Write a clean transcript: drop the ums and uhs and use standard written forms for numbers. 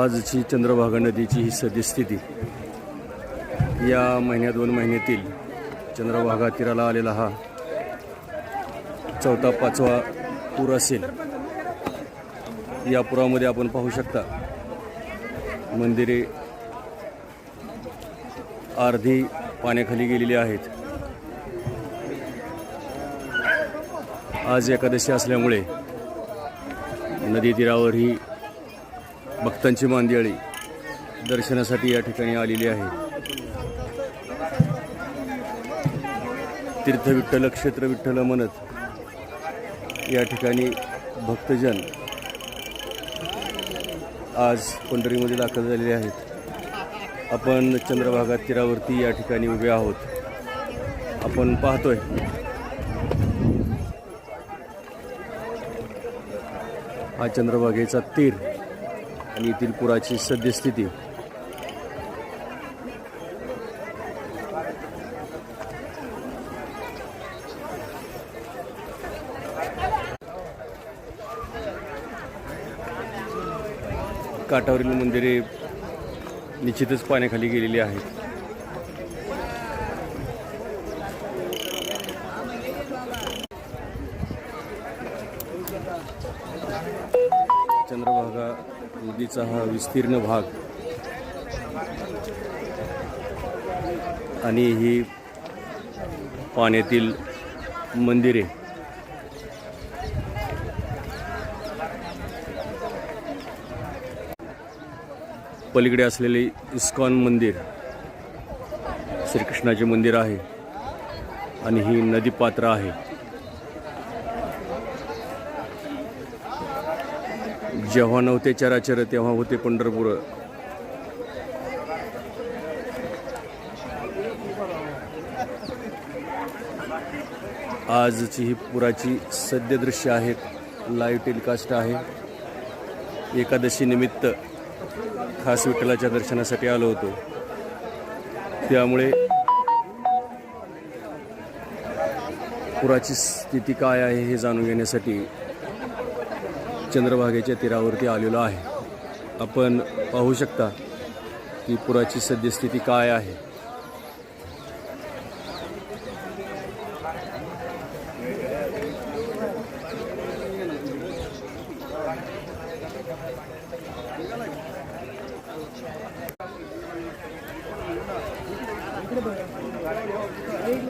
आजची चंद्रभागा नदीची ही सद्यस्थिती या महिन्या 2 महिन्यातील चंद्रभागा तीराला आलेला हा 4-5वा पूर असेल। या पुरामध्ये आपण पाहू शकता मंदिरे अर्धी पाण्याखाली गेलेली आहेत। आज एकादशी असल्यामुळे नदी तीरावर ही भक्तांची मांदियाळी दर्शनासाठी या ठिकाणी आलेली आहे। तीर्थ विठ्ठल क्षेत्र विठ्ठल म्हणत या ठिकाणी भक्तजन आज पंढरीमध्ये दाखल झालेले आहेत। आपण चंद्रभागा तीरावरती या ठिकाणी उभे आहोत। आपण पाहतोय हा चंद्रभागेचा तीर आणि येथील पुराची सद्यस्थिती। काठावरील मंदिरे निश्चितच पाण्याखाली गेलेली आहेत। चंद्रभागा नदीचा हा विस्तीर्ण भाग आणि ही पाण्यातील मंदिरे पलीकडे असलेले इस्कॉन मंदिर श्रीकृष्णाचे मंदिर आहे आणि ही नदी पात्र आहे। जेव्हा नव्हते चराचर तेव्हा होते पंढरपूर। आजची ही पुराची सद्य दृश्य आहेत। लाईव्ह टेलिकास्ट आहे। एकादशी निमित्त खास विठ्ठलाच्या दर्शनासाठी आलो होतो, त्यामुळे पुराची स्थिती काय आहे हे जाणून घेण्यासाठी चंद्रभागेच्या तीरावरती आलेलो आहे। आपण पाहू शकता की पुराची सद्यस्थिती काय आहे।